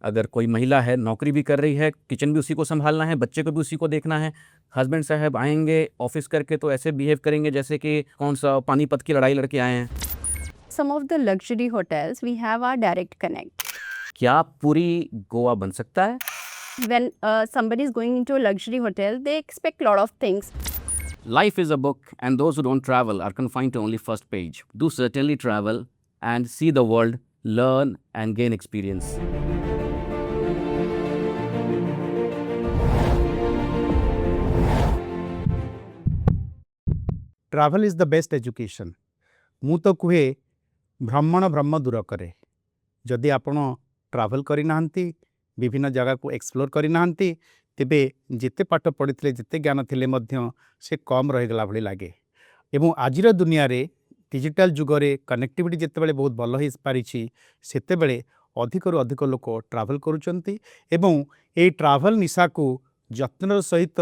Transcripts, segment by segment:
अगर कोई महिला है, नौकरी भी कर रही है, किचन भी उसी को सँभालना है, बच्चे को भी उसी को देखना है, हस्बैंड साहब आएँगे ऑफ़िस करके तो ऐसे बिहेव करेंगे जैसे कि कौन-सा पानीपत की लड़ाई लड़ के आए हैं। Some of the luxury hotels, we have our direct connect. क्या पूरी गोवा बन सकता है? When somebody is going into a luxury hotel, they expect a lot of things. Life is a book, and those who don't travel are confined to only first page. Do certainly travel and see the world, learn and gain experience. Travel is the best education. मु तो कहे भ्रमण ब्रह्म दूर करे। जदि आपण travel करना विभिन्न जगह को एक्सप्लोर करना तेबे जिते पाठ पढ़ी जिते ज्ञान थिले मध्य से कम रहीगला भली लगे। एवं आजिर दुनिया रे डिजिटल जुगरे कनेक्टिविटी जितेबाला बहुत भल हो पारी सेतेबेले अधिक अधिक लोक ट्राभेल करुचंती एवं ये ट्राभेल निशा को जत्नर सहित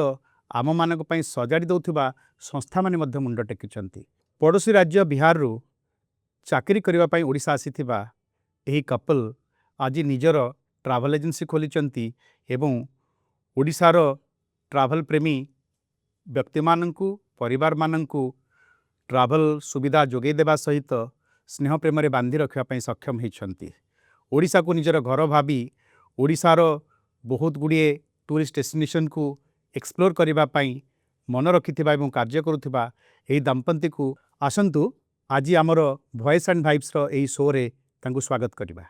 आम मानक पई सजाड़ी दौथुबा संस्था माने मध्य मुंड टेकिचंती। पड़ोसी राज्य बिहार रु चाकरी करबा पई ओडिशा आसीथिबा एही कपल आज निजर ट्राभेल एजेंसी खोलिचंती एवं ओडिशार ट्राभेल प्रेमी व्यक्ति माननकु परिवार माननकु ट्राभेल सुविधा जोगै देबा सहित स्नेह प्रेम रे बांधी रखिया पई सक्षम होइछंती। ओडिशा को निजर घर भाबी ओडिशार बहुत गुड़िए टूरिस्ट डेस्टिनेशन को एक्सप्लोर करबा पई मन रखिथिबा एवं कार्य करुथिबा एही दंपति को आसंतु आज आमर वॉइस एंड वाइब्स रो एही शो रे तांको स्वागत करबा।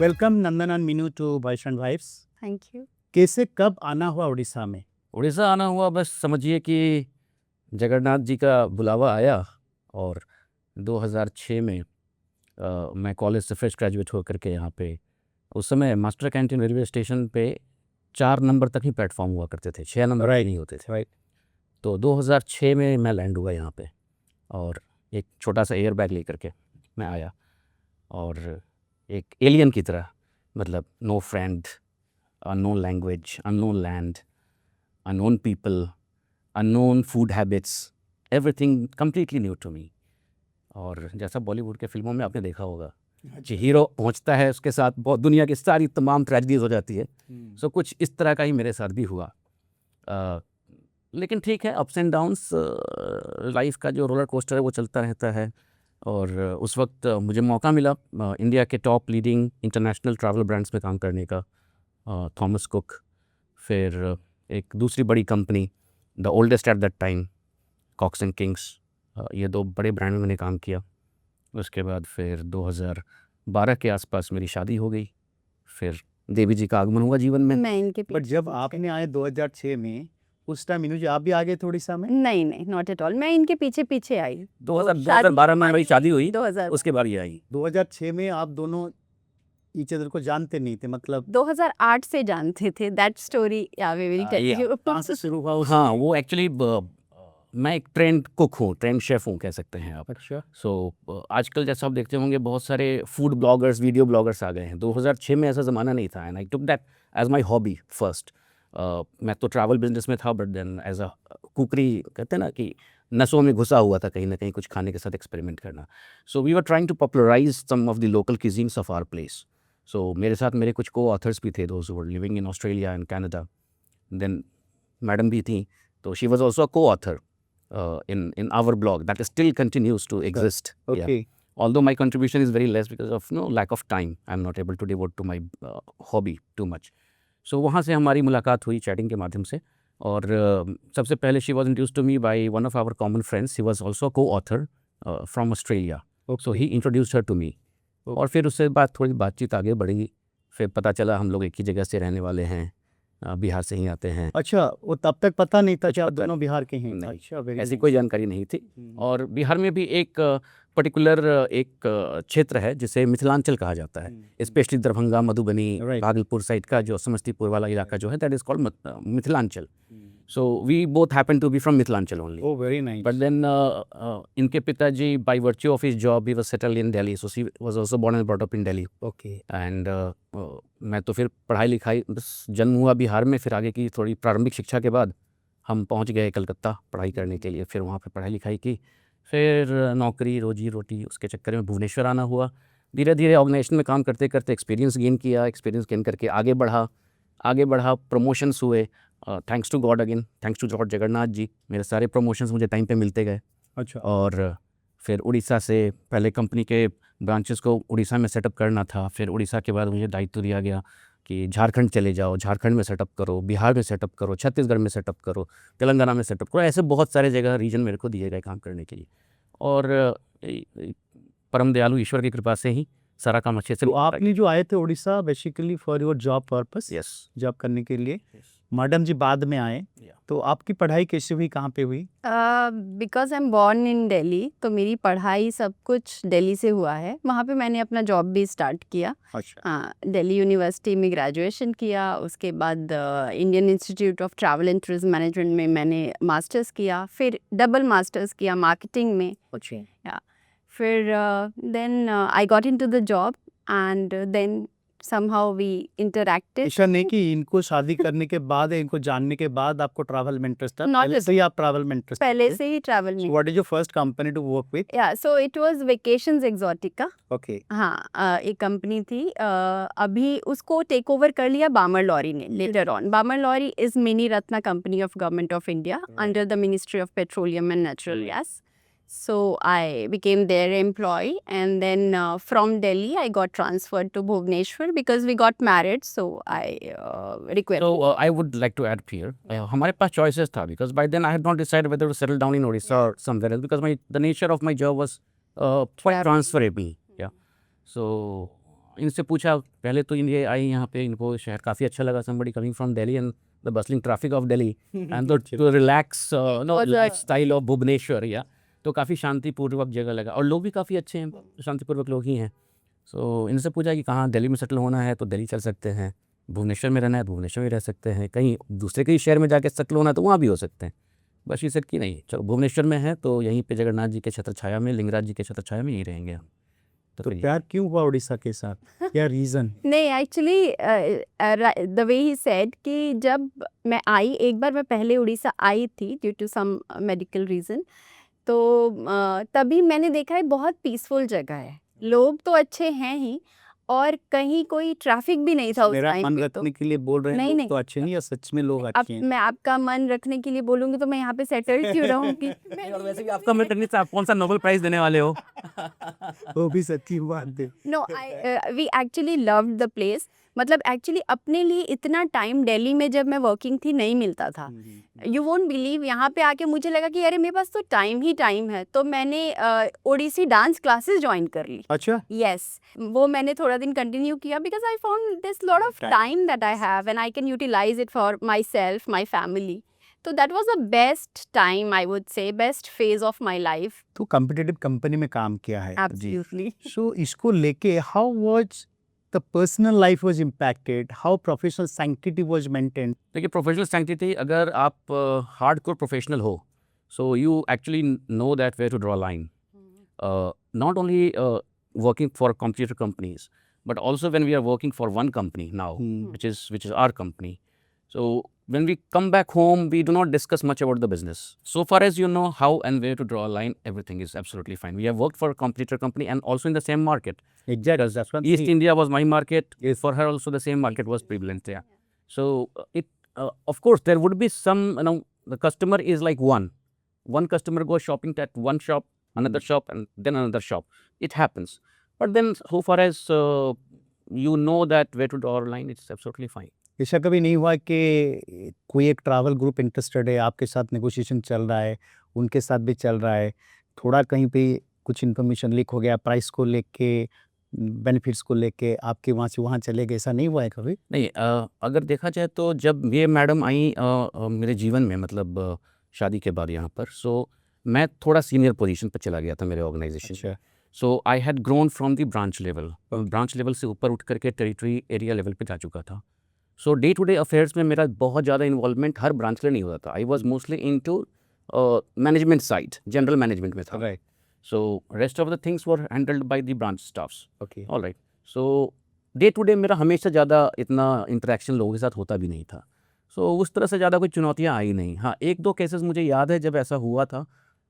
Welcome Nandan and Meenu to voice and vibes. Thank you. कैसे कब आना हुआ उड़ीसा में? उड़ीसा आना हुआ बस समझिए कि जगन्नाथ जी का बुलावा आया और 2006 में मैं कॉलेज से फ्रेश ग्रेजुएट होकर के यहाँ पे उस समय मास्टर कैंटीन रेलवे स्टेशन पे 4 नंबर तक ही प्लेटफॉर्म हुआ करते थे, 6 नंबर Right. नहीं होते थे। राइट। तो 2006 में मैं लैंड हुआ यहाँ पे और एक छोटा सा एयर बैग लेकर के मैं आया और एक एलियन की तरह, मतलब no friend, unknown language, unknown land, unknown people, unknown food habits, everything completely new to me. और जैसा बॉलीवुड के फिल्मों में आपने देखा होगा कि हीरो पहुंचता है उसके साथ बहुत दुनिया की सारी तमाम ट्रेजेडीज हो जाती है। सो कुछ इस तरह का ही मेरे साथ भी हुआ। लेकिन ठीक है, अप्स एंड डाउन्स, लाइफ का जो रोलर कोस्टर है वो चलता रहता है। और उस वक्त मुझे मौका मिला इंडिया के top leading international travel brands में काम करने का, थॉमस कुक, फिर एक दूसरी बड़ी company the oldest at that time, Cox and Kings, ये 2 बड़े ब्रांड में मैंने काम किया। उसके बाद फिर 2012 के आसपास मेरी शादी हो गई, फिर देवी जी का आगमन हुआ जीवन में। मैं इनके बट जब आपने आए 2006 में उस टाइम मीनू जी आप भी आ गए थे उड़ीसा में? नहीं नहीं, नॉट एट ऑल। मैं इनके पीछे पीछे आई। 2012 में मेरी शादी हुई, 2000 उसके बाद ये आई। 2006 में आप दोनों ईच अदर को जानते नहीं थे, मतलब 2008 से जानते थे। दैट स्टोरी या वी विल टेल यू। कहाँ से शुरू हुआ उस? हाँ, वो एक्चुअली मैं एक ट्रेंड कुक हूँ, ट्रेंड शेफ़ हूँ कह सकते हैं आप। अच्छा। सो आजकल जैसा आप देखते होंगे बहुत सारे फूड ब्लॉगर्स, वीडियो ब्लॉगर्स आ गए हैं। 2006 में ऐसा ज़माना नहीं था and I took that as my hobby first. मैं तो ट्रैवल बिजनेस में था but then as a cookery, कहते हैं ना कि नसों में घुसा हुआ था कहीं ना कहीं कुछ खाने के साथ एक्सपेरिमेंट करना। So we were trying to popularize some of the local cuisines of our place. सो मेरे साथ मेरे कुछ को ऑथर्स भी थे, those who were living in Australia and Canada. Then madam भी थी, तो she was also a coauthor in our blog that still continues to exist. Okay. Yeah. Although my contribution is very less because of lack of time, I'm not able to devote to my hobby too much. So वहाँ से हमारी मुलाकात हुई chatting के माध्यम से और सबसे पहले she was introduced to me by one of our common friends. He was also a co-author from Australia. Okay. So he introduced her to me. और फिर उससे बाद थोड़ी बातचीत आगे बढ़ी, फिर पता चला हम लोग एक ही जगह से रहने वाले हैं, बिहार से ही आते हैं। अच्छा, वो तब तक पता नहीं था कि आप दोनों बिहार के हैं? नहीं, अच्छा, very ऐसी nice. कोई जानकारी नहीं थी। और बिहार में भी एक पर्टिकुलर एक क्षेत्र है जिसे मिथिलांचल कहा जाता है, specially Darbhanga, Madhubani, Right. Bhagalpur side का जो समस्तीपुर वाला इलाका जो है, that is called Mithilanchal. So we both happen to be from Mithilanchal only. Oh, very nice. But then इनके पिताजी by virtue of his job he was settled in Delhi, so she was also born and brought up in Delhi. Okay. And मैं तो फिर पढ़ाई लिखाई, बस जन्म हुआ बिहार में, फिर आगे की थोड़ी प्रारंभिक शिक्षा के बाद हम पहुंच गए कलकत्ता पढ़ाई करने के लिए। फिर वहाँ पे पढ़ाई लिखाई की, फिर नौकरी रोजी रोटी उसके चक्कर में भुवनेश्वर आना हुआ। धीरे धीरे ऑर्गेनाइजेशन में काम करते करते एक्सपीरियंस गेन किया, एक्सपीरियंस गेन करके आगे बढ़ा, प्रमोशंस हुए, thanks to God again, thanks to Lord Jagannath ji, मेरे सारे प्रमोशंस मुझे टाइम पे मिलते गए। अच्छा। और फिर उड़ीसा से पहले कंपनी के ब्रांचेस को उड़ीसा में सेटअप करना था, फिर उड़ीसा के बाद मुझे दायित्व दिया गया कि झारखंड चले जाओ, झारखंड में सेटअप करो, बिहार में सेटअप करो, छत्तीसगढ़ में सेटअप करो, तेलंगाना में सेटअप करो, ऐसे बहुत सारे जगह रीजन मेरे को दिए गए काम करने के लिए। और परम दयालु ईश्वर की कृपा से ही सारा काम अच्छे से तो आपने जो आए थे Orissa basically for your job purpose, yes job करने के लिए। मैडम जी बाद में आए, तो आपकी पढ़ाई कैसे हुई, कहाँ पे हुई? Because I am born in Delhi, तो मेरी पढ़ाई सब कुछ दिल्ली से हुआ है। वहाँ पे मैंने अपना जॉब भी स्टार्ट किया। अच्छा। हाँ, दिल्ली यूनिवर्सिटी में ग्रेजुएशन किया, उसके बाद Indian institute of travel and tourism management में मैंने मास्टर्स किया, फिर डबल मास्टर्स किया मार्केटिंग में। या फिर then I got into the job and then somehow we interacted. ऐसा नहीं कि इनको शादी करने के बाद, इनको जानने के बाद आपको ट्रैवल में इंटरेस्ट था, Not पहले at- से ही आप ट्रैवल में इंटरेस्ट पहले से ही ट्रैवल में। What is your first company to work with? या so it was Vacations Exotica. Okay. हाँ, एक कंपनी थी, अभी उसको टेक ओवर कर लिया बामर लॉरी ने later on. Balmer Lawrie is mini Ratna company of government of India under the ministry of petroleum and natural gas. So I became their employee, and then from Delhi I got transferred to Bhubaneswar because we got married. So I requested. So I would like to add here, हमारे पास choices था because by then I had not decided whether to settle down in Odisha or somewhere else because the nature of my job was quite transferable. Yeah. So इनसे पूछा, पहले तो ये आई यहाँ पे, इनको शहर काफ़ी अच्छा लगा, somebody coming from Delhi and the bustling traffic of Delhi and the relaxed lifestyle of Bhubaneswar. Yeah. तो काफ़ी शांतिपूर्वक जगह लगा और लोग भी काफ़ी अच्छे हैं, शांतिपूर्वक लोग ही हैं। सो इनसे पूछा कि कहाँ दिल्ली में सेटल होना है तो दिल्ली चल सकते हैं, भुवनेश्वर में रहना है भुवनेश्वर में रह सकते हैं, कहीं दूसरे कहीं शहर में जाके सेटल होना है तो वहाँ भी हो सकते हैं। बस ये सेट कि नहीं, चलो भुवनेश्वर में है तो यहीं पे जगन्नाथ जी के छत्र छाया में, लिंगराज जी के छत्र छाया में यहीं रहेंगे हम। तो प्यार क्यों हुआ उड़ीसा के साथ, क्या रीज़न? नहीं, actually the way he said कि जब मैं आई, एक बार मैं पहले उड़ीसा आई थी due to some medical reason, तो तभी मैंने देखा है बहुत पीसफुल जगह है, लोग तो अच्छे हैं ही और कहीं कोई ट्रैफिक भी नहीं था उस मेरा टाइम मन पे। तो रखने के लिए बोल रहे हैं, नहीं, लोग नहीं। तो अच्छे नहीं है, सच में लोग अब अच्छे हैं। मैं आपका मन रखने के लिए बोलूँगी तो मैं यहाँ पे सेटल क्यों रहूँगी? और वैसे भी आपका मैं करने से आप कौन सा नोबेल प्राइज देने वाले हो? वो भी सच्ची बात है। No, we actually loved the place. मतलब एक्चुअली अपने लिए इतना टाइम दिल्ली में जब मैं वर्किंग थी नहीं मिलता था। यू वोंट बिलीव, यहाँ पे आके मुझे लगा कि अरे मेरे पास तो टाइम ही टाइम है, तो मैंने ओडिसी डांस क्लासेस ज्वाइन कर ली। अच्छा। यस, वो मैंने थोड़ा दिन कंटिन्यू किया because I found this lot of time that I have and I can utilize it for my self, my family. तो that was the best time, I would say best phase of my life. तो competitive company में काम किया है। Absolutely. So इसको लेके how was the personal life was impacted, how professional sanctity was maintained? देखिए, professional sanctity, अगर आप हार्डकोर प्रोफेशनल हो, so you actually know that where to draw line, not only working for computer companies, but also when we are working for one company now, which is our company. So when we come back home, we do not discuss much about the business. So far as you know how and where to draw a line, everything is absolutely fine. We have worked for a computer company and also in the same market. Exactly. That's what East India was my market. For her also the same market was prevalent. Yeah. So of course there would be some, the customer is like one customer goes shopping at one shop, another shop, and then another shop. It happens. But then so far as you know that where to draw a line, it's absolutely fine. ऐसा कभी नहीं हुआ कि कोई एक travel group interested है, आपके साथ नेगोशिएशन चल रहा है, उनके साथ भी चल रहा है, थोड़ा कहीं पे कुछ इन्फॉर्मेशन लीक हो गया प्राइस को लेके, बेनिफिट्स को लेके, आपके वहाँ से वहाँ चले गए, ऐसा नहीं हुआ है कभी? नहीं, अगर देखा जाए तो जब ये मैडम आई मेरे जीवन में, मतलब शादी के बाद यहाँ पर, सो मैं थोड़ा सीनियर पोजीशन पर चला गया था मेरे ऑर्गेनाइजेशन। अच्छा। So I had grown from the branch level, branch level से ऊपर उठ करके टेरिटरी एरिया लेवल पे जा चुका था। सो डे टू डे अफेयर्स में मेरा बहुत ज़्यादा इन्वॉल्वमेंट हर ब्रांच के लिए नहीं होता था। I was mostly into management side, general management में था। Right. So rest of the things were handled by the branch staffs. Okay. All right. So day to day मेरा हमेशा ज़्यादा इतना इंटरेक्शन लोगों के साथ होता भी नहीं था। सो उस तरह से ज़्यादा कोई चुनौतियाँ आई नहीं। हाँ, एक दो केसेस मुझे याद है जब ऐसा हुआ था,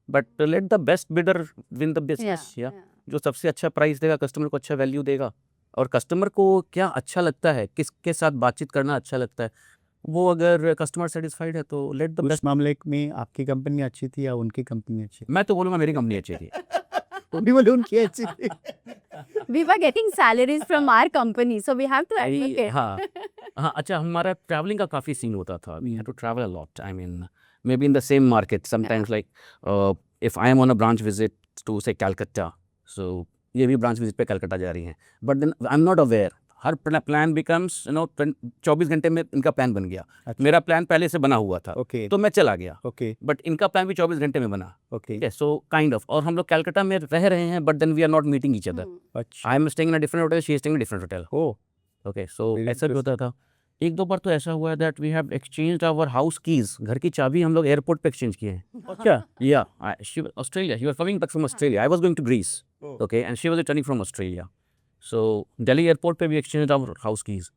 but let the best bidder win the business. या जो सबसे अच्छा प्राइस देगा, कस्टमर को अच्छा वैल्यू देगा, और कस्टमर को क्या अच्छा लगता है, किसके साथ बातचीत करना अच्छा लगता है, वो अगर कस्टमर सेटिस्फाइड है तो लेट द उस बेस्ट। मामले में आपकी कंपनी अच्छी थी या उनकी कंपनी अच्छी मैं तो बोलूँगा मेरी कंपनी अच्छी थी। वो भी बोले उनकी अच्छी थी। We were getting salaries from our company, so we have to advocate. हाँ हाँ, अच्छा, हमारा ट्रैवलिंग का काफ़ी सीन होता था। We had to travel a lot, I mean maybe in the same market sometimes, like if I am on a branch visit to say Calcutta, सो ये भी ब्रांच विजिट पे कलकत्ता जा रही हैं, but then I am not aware, her plan becomes 24 घंटे में इनका plan बन गया। अच्छा। मेरा प्लान पहले से बना हुआ था, ओके तो मैं चला गया, ओके बट इनका प्लान भी 24 घंटे में बना। ओके ठीक है, सो काइंड ऑफ, और हम लोग कलकत्ता में रह रहे हैं, but then we are not meeting each other. अच्छा I am staying in a different hotel, she is staying in a different hotel. Oh okay, so Very ऐसा भी होता था। एक दो बार तो ऐसा हुआ है that we have exchanged our house keys, घर की चाबी हम लोग एयरपोर्ट पे एक्सचेंज किए हैं। क्या या Australia, he was coming back from Australia, I was going to Greece, okay, and she was returning from Australia, so Delhi airport पे भी exchange our house keys.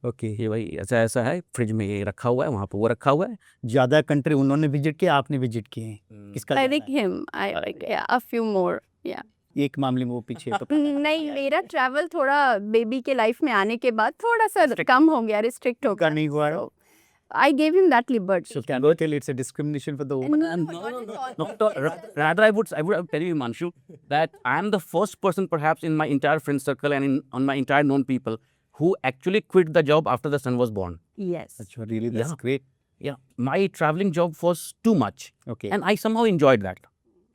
Okay ये भाई ऐसा ऐसा है, फ्रिज में ये रखा हुआ है, वहाँ पे वो रखा हुआ है। ज्यादा कंट्री उन्होंने विजिट किया आपने विजिट किए हैं किसका I ज्यादा think him. I like yeah, a few more. Yeah. है? एक मामले में वो पीछे है, तो नहीं, मेरा ट्रैवल थोड़ा बेबी के लाइफ में आने के बाद थोड़ा सा कम हो गया, रिस्ट्रिक्ट हो का गया। नहीं हुआ है। I gave him that liberty. So can you tell it's a discrimination for the woman? Rather, I would tell you, Manshu, that I am the first person, perhaps, in my entire friend circle and on my entire known people, who actually quit the job after the son was born. Yes. Achha, really, that's Yeah. great. Yeah, my traveling job was too much, Okay. and I somehow enjoyed that.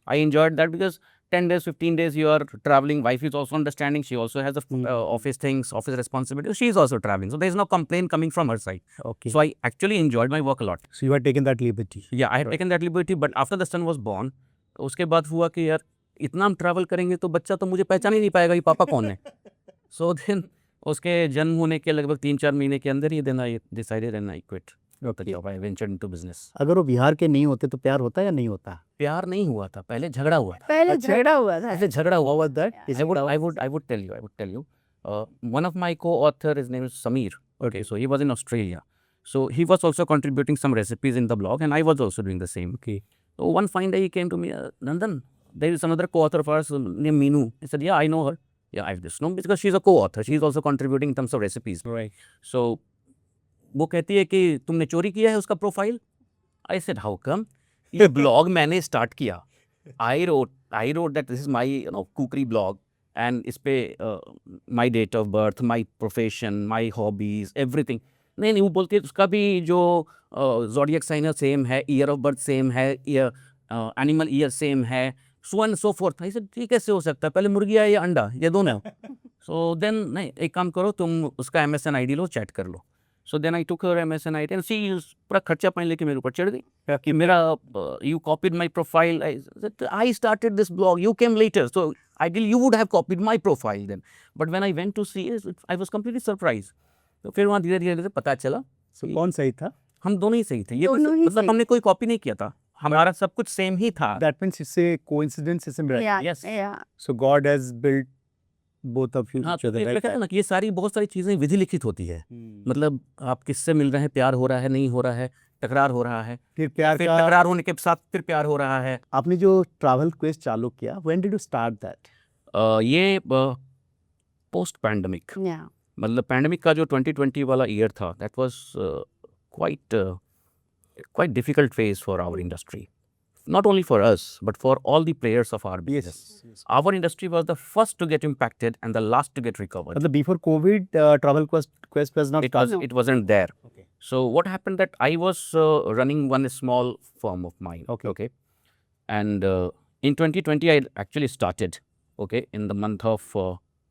I enjoyed that because 10 days, 15 days you are traveling. Wife is also understanding. She also has the office things, office responsibilities. She is also traveling, so there is no complaint coming from her side. Okay. So I actually enjoyed my work a lot. So you are taking that liberty. Yeah, I had taken that liberty, but after the son was born, उसके बाद हुआ कि यार इतना हम travel करेंगे तो बच्चा तो मुझे पहचान ही नहीं पाएगा ये पापा कौन है। सो देन उसके जन्म होने के लगभग 3-4 महीने के अंदर ही then I decided and I quit the Okay. Job, I ventured into business. अगर वो बिहार के नहीं होते तो प्यार होता या नहीं होता? प्यार नहीं हुआ था, पहले झगड़ा हुआ था। पहले अच्छा। झगड़ा हुआ था। पहले झगड़ा हुआ What was that? I would tell you. One of my co-author, his name is Samir. Okay, so he was in Australia. So he was also contributing some recipes in the blog, and I was also doing the same. Okay. So one fine day he came to me, Nandan, there is another co-author of ours named Meenu. I said, yeah, I know her. Yeah, I've just known because she's a co-author. She's also contributing in terms of recipes. Right. So वो कहती है कि तुमने चोरी किया है उसका profile. I said how come? ये ब्लॉग मैंने स्टार्ट किया। I wrote that this is my cookery blog, and इस पे my date of birth, my profession, my hobbies, everything. नहीं, वो बोलती है उसका भी जो ज़ोडिएक साइन है सेम है, ईयर ऑफ बर्थ सेम है, एनिमल ईयर सेम है, सो एंड सो फोर्थ। आई सेड ठीक कैसे हो सकता है, पहले मुर्गी है या अंडा, ये दोनों। सो देन नहीं, एक काम करो, तुम उसका MSN ID लो, चैट कर लो। So then I took her MSN ID and see पूरा खर्चा पानी लेके मेरे ऊपर चढ़ गई कि मेरा you copied my profile. I started this blog, you came later, so ideally you would have copied my profile then, but when I went to see I was completely surprise. तो फिर वहाँ धीरे धीरे पता चला So कौन सही था? हम दोनों ही सही थे। ये दोनों ही मतलब सही। हमने कोई कॉपी नहीं किया था, हमारा सब कुछ सेम ही था। That means it's a coincidence, isn't it? Yeah. Yes. Yeah. So God has built both of you हाँ, each तो other, ये right? कहते हैं ना कि ये सारी बहुत सारी चीज़ें विधि लिखित होती है। मतलब आप किससे मिल रहे हैं, प्यार हो रहा है, नहीं हो रहा है, टकरार हो रहा है, फिर प्यार फिर का टकरार होने के साथ फिर प्यार हो रहा है। आपने जो ट्रैवल क्वेस्ट चालू किया, when did you start that? ये पोस्ट पैंडमिक, Yeah. मतलब पैंडमिक का जो 2020 वाला ईयर था, that was quite difficult phase for our industry, not only for us but for all the players of our business. Yes. Our industry was the first to get impacted and the last to get recovered. मतलब before COVID, travel quest was not started. It wasn't there. Okay. So what happened that I was running one small firm of mine. Okay. And in 2020 I actually started. Okay, in the month of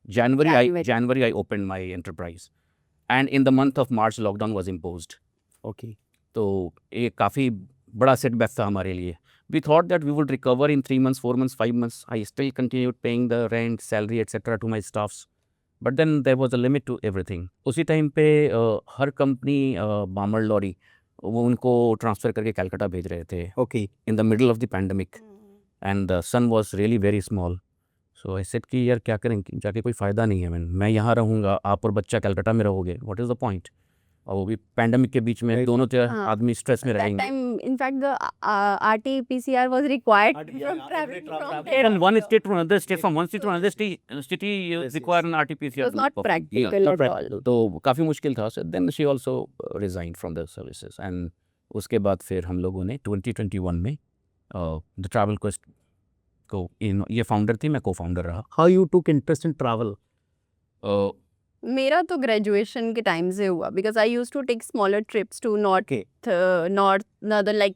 January I opened my enterprise, and in the month of March lockdown was imposed. Okay. तो ये काफ़ी बड़ा setback था हमारे लिए। We thought that we would recover in 3 months, 4 months, 5 months. I still continued paying the rent, salary, etc. to my staffs. But then there was a limit to everything. उसी time पे हर company बामर lorry वो उनको transfer करके कलकत्ता भेज रहे थे Okay. in the middle of the pandemic, and the son was really very small. So I said कि यार क्या करें, जाके कोई फ़ायदा नहीं है। मैं यहाँ रहूँगा, आप और बच्चा कलकत्ता में रहोगे, what is the point? और वो भी पैंडेमिक के बीच में Right. दोनों तरह हाँ। आदमी स्ट्रेस में That रहेंगे. time, in fact, the RT-PCR was required from traveling from there. From one state to another state, from one state to another city, you Yes, require yes. an RT-PCR. It was not Yeah, practical not at practical. all. तो काफ़ी मुश्किल था. So then she also resigned from the services, and उसके बाद फिर हम लोगों ने 2021 में द ट्रैवल क्वेस्ट को ये फाउंडर थी, मैं को फाउंडर रहा. How you took interest in travel? मेरा तो ग्रेजुएशन के टाइम से हुआ, because I use to take smaller trips to north northern, like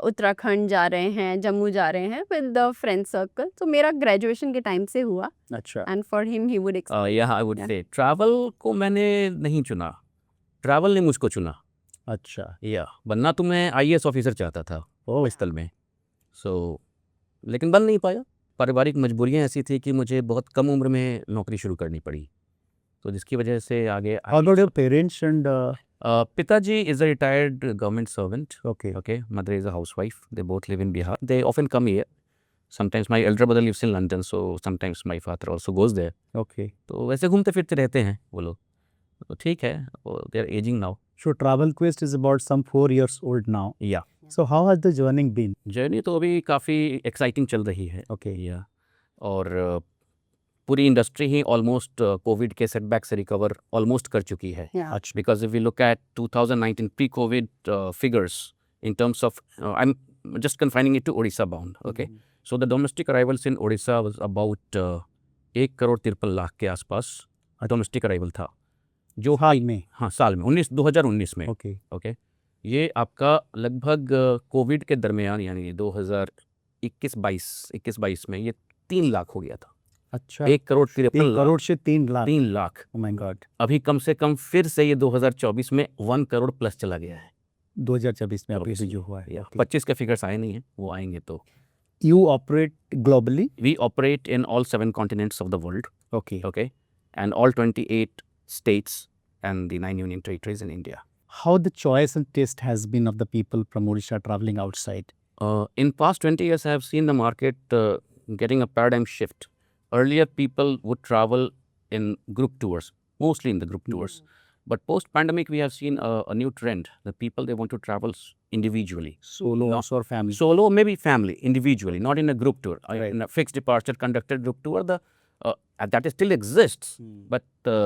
Uttarakhand जा रहे हैं, जम्मू जा रहे हैं विद द फ्रेंड सर्कल. तो मेरा ग्रेजुएशन के टाइम से हुआ, अच्छा. And for him he would yeah, I would Yeah. say travel को मैंने नहीं चुना, ट्रैवल ने मुझको चुना. अच्छा. या बनना तो मैं IAS ऑफिसर चाहता था ओह. स्थल में. सो लेकिन बन नहीं पाया. पारिवारिक मजबूरियां ऐसी थी कि मुझे बहुत कम उम्र में नौकरी शुरू करनी पड़ी, तो जिसकी वजह से आगे How about your parents and पिताजी is a retired government servant. okay. Okay, mother is a housewife. They both live in Bihar. They often come here. Sometimes my elder brother lives in London, so sometimes my father also goes there. Okay. तो वैसे घूमते फिरते रहते हैं वो लोग. तो ठीक है, they are aging now. So Travel Quest is about some 4 years old now. Yeah. So how has the journey been? Journey तो अभी काफ़ी एक्साइटिंग चल रही है. Okay. या और पूरी इंडस्ट्री ही ऑलमोस्ट कोविड के सेटबैक से रिकवर ऑलमोस्ट कर चुकी है. अच्छा. Because if we look at 2019 pre-COVID figures in terms of, I'm just confining it to Odisha bound, okay? So the domestic arrivals in Odisha was about 1,53,00,000 के आसपास domestic arrival था, जो हाल में. हाँ साल में 2019 में. Okay. ओके, ये आपका लगभग कोविड के दरमियान यानी 2021-22 में ये 3 लाख हो गया था. अच्छा. 1,53,00,000. 1 करोड़ से 3 lakh. 3 lakh. Oh my God. अभी कम से कम फिर से ये 2024 में 1 करोड़ प्लस चला गया है. 2024 में अभी से 24 जो हुआ है. या Okay. 25 के फिगर्स आए नहीं हैं, वो आएंगे तो. You operate globally? We operate in all 7 continents of the world, Okay. okay, and all 28 states and the 9 union territories in India. How the choice and taste has been of the people from Odisha traveling outside? In past 20 years, I have seen the market getting a paradigm shift. Earlier, people would travel in group tours, mostly in the group tours. But post-pandemic, we have seen a new trend. The people, they want to travel individually. Solo or family? Solo, maybe family, individually, not in a group tour. Right. In a fixed departure conducted group tour, that still exists. But the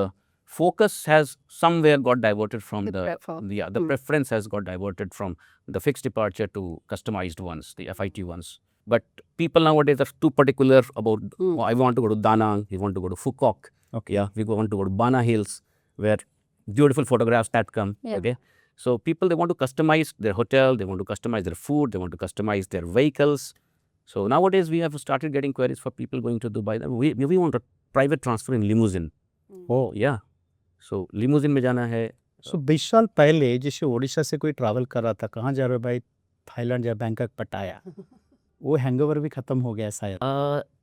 focus has somewhere got diverted from the preference has got diverted from the fixed departure to customized ones, the FIT ones. But people nowadays are too particular about, oh, I want to go to Danang, we want to go to Phuket. Okay. Yeah, we want to go to Bana Hills, where beautiful photographs that come. Yeah. Okay. So people, they want to customize their hotel, they want to customize their food, they want to customize their vehicles. So nowadays we have started getting queries for people going to Dubai. We want a private transfer in limousine. Oh. Yeah. So limousine में जाना है. So 20 साल पहले जैसे ओडिशा से कोई travel कर रहा था, कहाँ जा रहे हो भाई? थाईलैंड या बैंकॉक, पटाया. वो हैंगओवर भी खत्म हो गया शायद.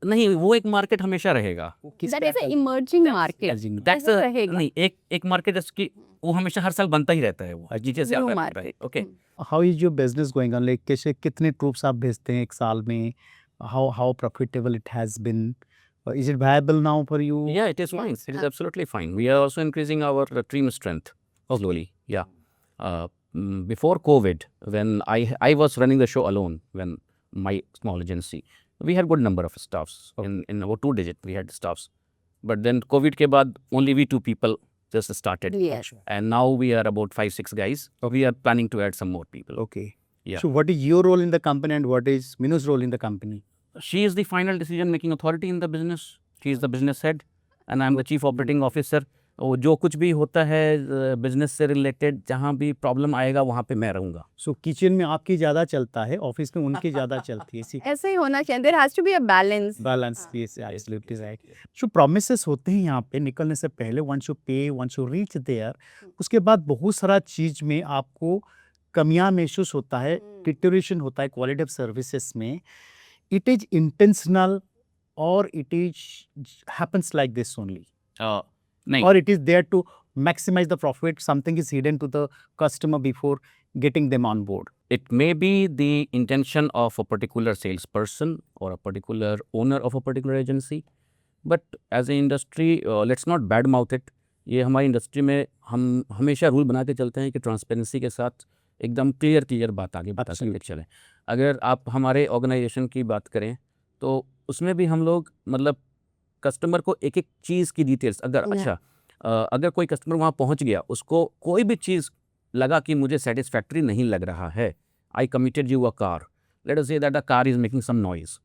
नहीं, वो एक मार्केट हमेशा रहेगा. That is an emerging market. That's ऐसा रहेगा. नहीं, एक मार्केट जिसकी वो हमेशा हर साल बनता ही रहता है. वो नीचे से New आता market. है. Okay. How is your business going on? Like कैसे कितने ट्रूप्स आप भेजते हैं एक साल में? How profitable it has been? Is it viable now for you? Yeah, it is fine. It is absolutely fine. We are also increasing our team strength slowly. Yeah. Before COVID, when I was running the show alone, when my small agency, we had good number of staffs. In about 2 digit, we had staffs. But then COVID के बाद only we 2 people just started. Yes. And now we are about 5-6 guys. We are planning to add some more people. Okay. Yeah. So what is your role in the company and what is Minu's role in the company? She is the final decision making authority in the business. She is the business head and I am the chief operating officer. और जो कुछ भी होता है business से related, जहाँ भी problem आएगा वहाँ पे मैं रहूँगा. So किचन में आपकी ज़्यादा चलता है, ऑफिस में उनकी ज़्यादा चलती है. इसी ऐसे ही होना चाहिए. There has to be a balance. Balance. Yes, absolutely right. So promises होते हैं यहाँ पे निकलने से पहले. Once you pay, once you reach there, उसके बाद बहुत सारा चीज़ में आपको कमियां महसूस होता है, डिटेरियोरेशन होता है क्वालिटी ऑफ सर्विसेज में. इट इज इंटेंशनल और it is happens like this only, नहीं, और it is there to maximize the profit, something is hidden to the customer before getting them on board. it may be the intention of a particular salesperson or a particular owner of a particular agency, but as an industry, let's not badmouth it. ये हमारी industry में हम हमेशा rule बना के चलते हैं कि ट्रांसपेरेंसी के साथ एकदम क्लियर बात आगे बता सकते चलें। अगर आप हमारे ऑर्गेनाइजेशन की बात करें तो उसमें भी हम लोग मतलब कस्टमर को एक एक चीज़ की डिटेल्स अगर कोई कस्टमर वहाँ पहुँच गया, उसको कोई भी चीज़ लगा कि मुझे सेटिस्फैक्ट्री नहीं लग रहा है, I committed you a car, let us say that the car is making some noise,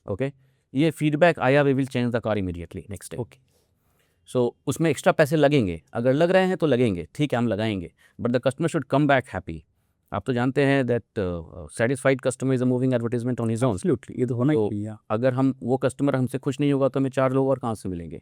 okay, ये फीडबैक आया, we will change the car immediately next day. Okay, so उसमें एक्स्ट्रा पैसे लगेंगे, अगर लग रहे हैं तो लगेंगे, ठीक है, हम लगाएंगे, but the customer should come back happy. आप तो जानते हैं that satisfied customer is a moving advertisement on his own. Absolutely, ये तो होना तो ही चाहिए। अगर हम वो कस्टमर हमसे खुश नहीं होगा तो हमें 4 लोग और कहाँ से मिलेंगे?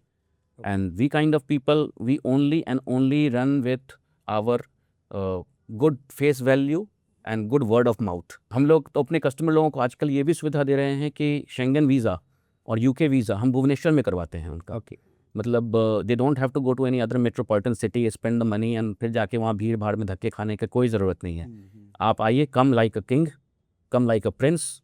And we kind of people, we only and only run with our good face value and good word of mouth. हम लोग तो अपने कस्टमर लोगों को आजकल ये भी सुविधा दे रहे हैं कि शेंगन वीज़ा और यूके वीज़ा हम भुवनेश्वर में करवाते हैं उनका। ओके, मतलब they don't have to go to any other metropolitan city, spend the money and फिर जाके वहाँ भीड़ भाड़ में धक्के खाने की कोई ज़रूरत नहीं है। आप आइए, come like a king, come like a prince,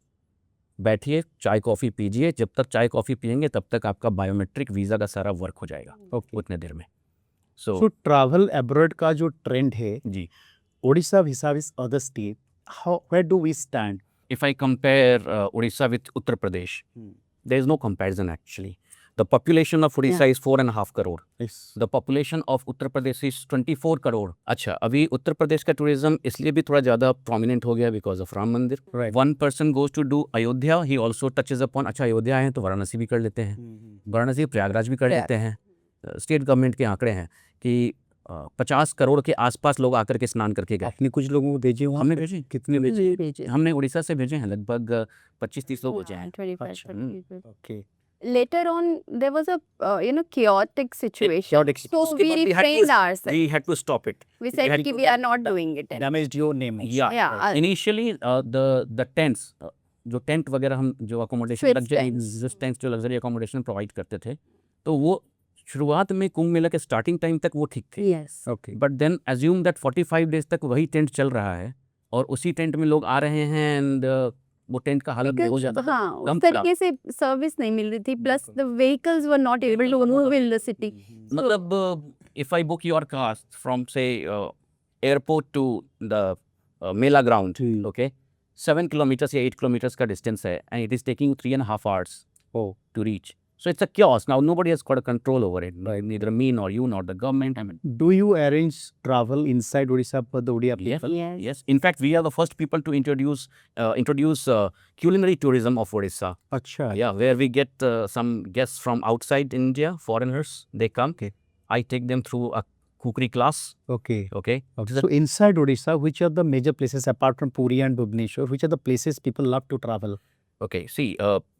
बैठिए, चाय कॉफ़ी पीजिए, जब तक चाय कॉफ़ी पियेंगे तब तक आपका बायोमेट्रिक वीज़ा का सारा वर्क हो जाएगा ओके। उतने देर में। सो सो ट्रैवल अब्रॉड का जो ट्रेंड है, जी, Odisha vis-a-vis other state, how where do we stand? If I compare Orissa with Uttar Pradesh, there is no comparison actually. The population of Odisha is 4.5 crore. Yes. The population of Uttar Pradesh is 24 crore. अच्छा, अभी उत्तर प्रदेश का tourism इसलिए भी थोड़ा ज़्यादा prominent हो गया because of Ram Mandir. Right. One person goes to do Ayodhya, he also touches upon, अच्छा अयोध्या है तो वाराणसी भी कर लेते हैं, वाराणसी प्रयागराज भी कर लेते हैं। स्टेट गवर्नमेंट के आंकड़े हैं कि 50 करोड़ के आसपास लोग आकर के स्नान करके गए। आपने कुछ लोगों को भेजे वहाँ हमने पे? भेजे, कितने भेजे? हमने उड़ीसा से भेजे हैं, लगभग 25-30 लोग भेजे हैं। 25 अच्छा, people. Okay. Later on, there was a chaotic situation. Chaotic So उसके we बाद we had to- refrained ourselves. We had to stop it. We said had कि to- we are not doing it. anymore. Damaged your name. Yeah. Yeah, Initially, the tents, जो tent वगैरह हम जो accommodation Swiss tents. Tents जो luxury accommodation provide करते थे, तो वो शुरुआत में कुंभ मेला के स्टार्टिंग टाइम तक वो ठीक थे। Yes. Okay, but then assume that 45 days तक वही टेंट चल रहा है और उसी टेंट में लोग आ रहे हैं एंड वो टेंट का हालत हो जाता है। हाँ, कम उस तरीके से सर्विस नहीं मिल रही थी, plus the vehicles were not able to move in the city. मतलब if I book your car from say airport to the Mela ground, Hmm. okay, 7 kilometers या 8 kilometers का distance है and it is taking you 3.5 hours Oh. to reach. So it's a chaos. Now nobody has got a control over it. Neither me nor you nor the government. I mean, Do you arrange travel inside Odisha for the Odia yes, people? Yes. yes. In fact, we are the first people to introduce culinary tourism of Odisha. अच्छा, Yeah, where we get some guests from outside India, foreigners. They come. Okay. I take them through a cookery class. okay. Okay. Okay. So inside Odisha, which are the major places apart from Puri and Bhubaneswar? Which are the places people love to travel? Okay. See,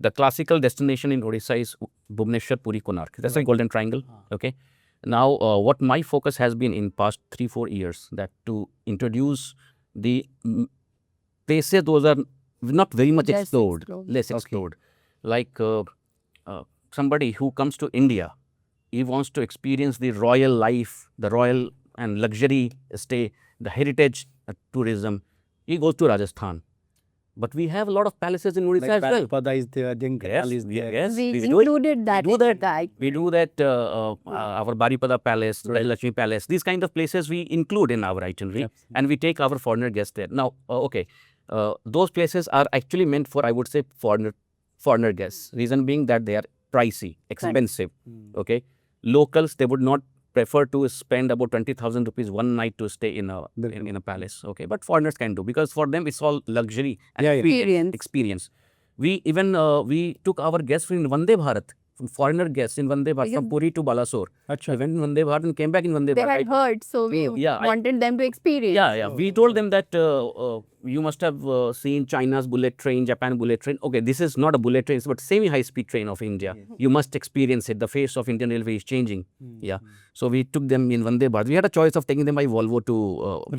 the classical destination in Odisha is Bhubaneswar, Puri, Konark. That's a golden triangle. Okay. Now, what my focus has been in past 3-4 years that to introduce the places those are not very much Less explored, explored. less Okay. explored. Like somebody who comes to India, he wants to experience the royal life, the royal and luxury stay, the heritage tourism. He goes to Rajasthan. But we have a lot of palaces in Odisha Like as well. Baripada is there, then Gayal is there. Yes, We do it. included that. We do that. in the itinerary. We do that. Our Baripada Palace, Lakshmi Palace, these kind of places we include in our itinerary, Absolutely. and we take our foreigner guests there. Now, okay, those places are actually meant for, I would say, foreigner guests. Reason being that they are pricey, expensive. Okay, locals, they would not prefer to spend about 20,000 rupees one night to stay in a palace. Okay, but foreigners can do because for them it's all luxury and Yeah, yeah. experience. We even we took our guests in Vande Bharat, foreigner guests in Vande Bharat from Because- Puri to Balasore. अच्छा, I went in Vande Bharat and came back in Vande They Bharat. had heard, so we Yeah, I- wanted them to experience. Yeah. We told them that you must have seen China's bullet train, Japan bullet train. Okay, this is not a bullet train, but semi-high-speed train of India. You must experience it. The face of Indian Railway is changing. Yeah. So we took them in Vande Bharat. We had a choice of taking them by Volvo to